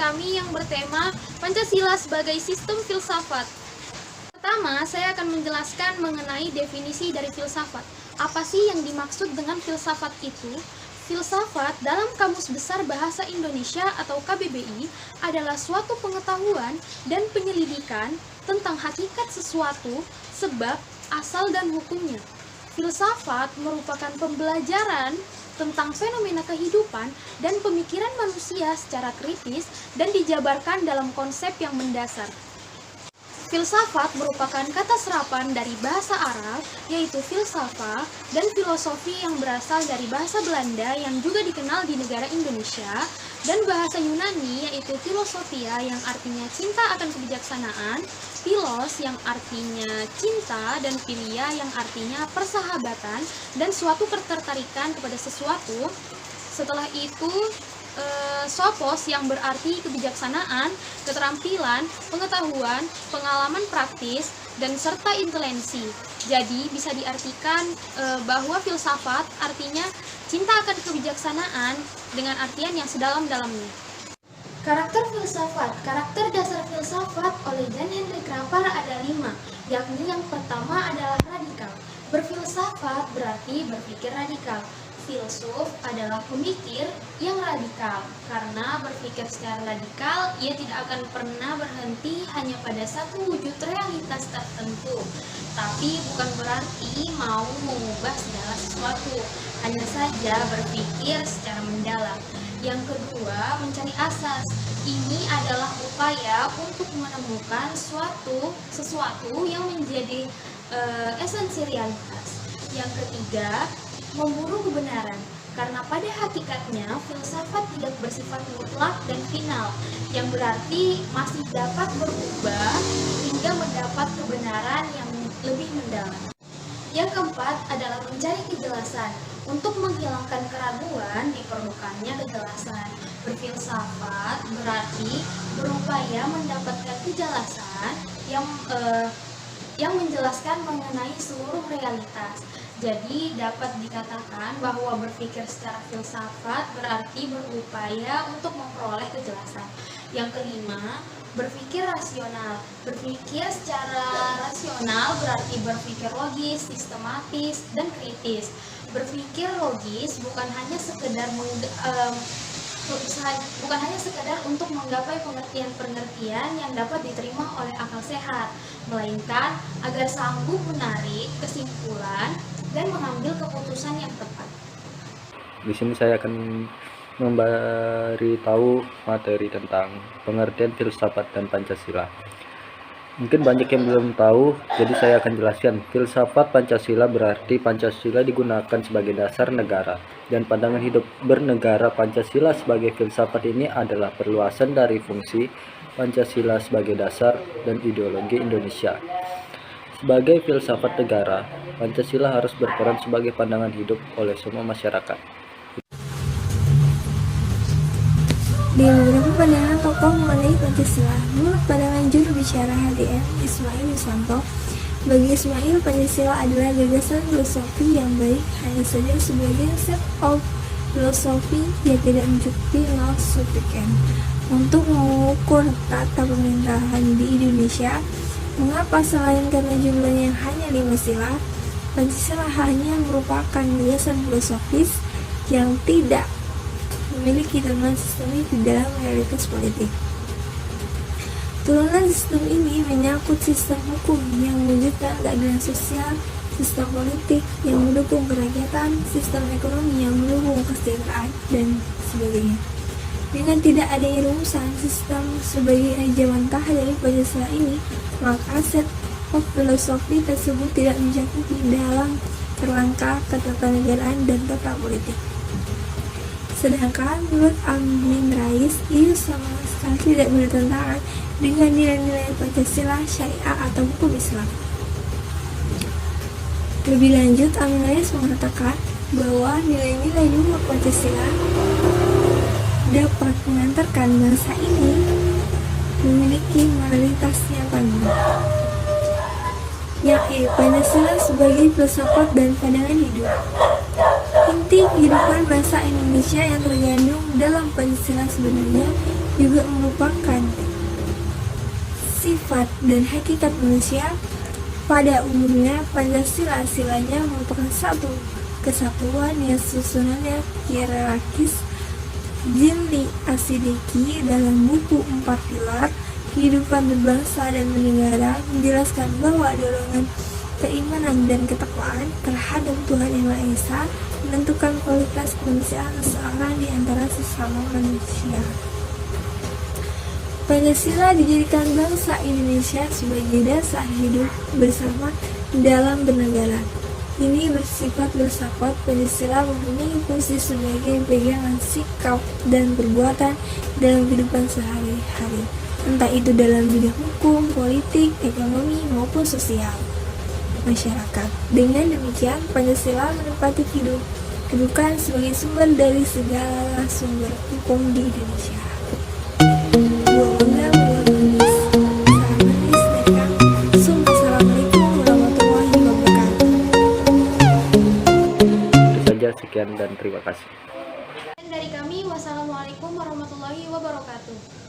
kami yang bertema Pancasila sebagai sistem filsafat. Pertama, saya akan menjelaskan mengenai definisi dari filsafat. Apa sih yang dimaksud dengan filsafat itu? Filsafat dalam Kamus Besar Bahasa Indonesia atau KBBI adalah suatu pengetahuan dan penyelidikan tentang hakikat sesuatu, sebab, asal, dan hukumnya. Filsafat merupakan pembelajaran tentang fenomena kehidupan dan pemikiran manusia secara kritis dan dijabarkan dalam konsep yang mendasar. Filsafat merupakan kata serapan dari bahasa Arab, yaitu filsafah, dan filosofi yang berasal dari bahasa Belanda yang juga dikenal di negara Indonesia, dan bahasa Yunani yaitu filosofia yang artinya cinta akan kebijaksanaan, philos yang artinya cinta, dan philia yang artinya persahabatan dan suatu ketertarikan kepada sesuatu. Setelah itu, sophos yang berarti kebijaksanaan, keterampilan, pengetahuan, pengalaman praktis, dan serta intoleransi. Jadi bisa diartikan bahwa filsafat artinya cinta akan kebijaksanaan dengan artian yang sedalam-dalamnya. Karakter filsafat. Karakter dasar filsafat oleh John Henry Kramer ada 5, yakni yang pertama adalah radikal. Berfilsafat berarti berpikir radikal. Filsuf adalah pemikir yang radikal. Karena berpikir secara radikal, ia tidak akan pernah berhenti hanya pada satu wujud realitas tertentu. Tapi bukan berarti mau mengubah segala sesuatu, hanya saja berpikir secara mendalam. Yang kedua, mencari asas. Ini adalah upaya untuk menemukan sesuatu yang menjadi esensi realitas. Yang ketiga, memburu kebenaran, karena pada hakikatnya filsafat tidak bersifat mutlak dan final, yang berarti masih dapat berubah hingga mendapat kebenaran yang lebih mendalam. Yang keempat adalah mencari kejelasan. Untuk menghilangkan keraguan diperlukannya kejelasan. Berfilsafat berarti berupaya mendapatkan kejelasan yang menjelaskan mengenai seluruh realitas. Jadi dapat dikatakan bahwa berpikir secara filsafat berarti berupaya untuk memperoleh kejelasan. Yang kelima, berpikir rasional. Berpikir secara rasional berarti berpikir logis, sistematis, dan kritis. Berpikir logis bukan hanya sekedar untuk menggapai pengertian-pengertian yang dapat diterima oleh akal sehat, melainkan agar sanggup menarik kesimpulan dan mengambil keputusan yang tepat. Di sini saya akan memberitahu materi tentang pengertian filsafat dan Pancasila. Mungkin banyak yang belum tahu, jadi saya akan jelaskan. Filsafat Pancasila berarti Pancasila digunakan sebagai dasar negara, dan pandangan hidup bernegara Pancasila sebagai filsafat ini adalah perluasan dari fungsi Pancasila sebagai dasar dan ideologi Indonesia. Sebagai filsafat negara, Pancasila harus berperan sebagai pandangan hidup oleh semua masyarakat. Di beberapa pandangan tokoh mengenai Pancasila, menurut pandangan juru bicara HDM Ismail Yusanto, bagi Ismail, Pancasila adalah gagasan filosofi yang baik, hanya saja sebagai set of filosofi yang tidak mencukupi nol sufficient untuk mengukur tata pemerintahan di Indonesia. Mengapa selain karena jumlahnya hanya 5 sila, Pancasila hanya merupakan gagasan filosofis yang tidak memiliki turunan sistemik di dalam realitas politik. Turunan sistem ini menyangkut sistem hukum yang mewujudkan keadilan sosial, sistem politik yang mendukung kerakyatan, sistem ekonomi yang mendukung kesejahteraan, dan sebagainya. Dengan tidak adanya rumusan sistem sebagai raja mentah dari Pancasila ini, maka set of filosofi tersebut tidak mencakupi dalam kerangka ketatanegaraan dan tata politik. Sedangkan menurut Amin Rais, ia sama sekali tidak bertentangan dengan nilai-nilai Pancasila, Syariah, atau hukum Islam. Lebih lanjut, Amin Rais mengatakan bahwa nilai-nilai luhur Pancasila dapat mengantarkan bangsa ini memiliki moralitas yang tangguh, yakni Pancasila sebagai filsafat dan pandangan hidup. Inti kehidupan bangsa Indonesia yang tergandung dalam Pancasila sebenarnya juga merupakan sifat dan hakikat manusia pada umumnya. Pancasila silanya merupakan satu kesatuan yang susunannya hierarkis. Jimli Asidiki dalam buku 4 Pilar Kehidupan Berbangsa dan Bernegara menjelaskan bahwa dorongan keimanan dan ketakwaan terhadap Tuhan Yang Maha Esa menentukan kualitas kemanusiaan seseorang di antara sesama manusia. Pancasila dijadikan bangsa Indonesia sebagai dasar hidup bersama dalam bernegara. Ini bersifat filsafat. Pancasila mempunyai fungsi sebagai pegangan sikap dan perbuatan dalam kehidupan sehari-hari, entah itu dalam bidang hukum, politik, ekonomi, maupun sosial masyarakat. Dengan demikian, Pancasila menempati kedudukan sebagai sumber dari segala sumber hukum di Indonesia. Sekian dan terima kasih. Dan dari kami, wassalamualaikum warahmatullahi wabarakatuh.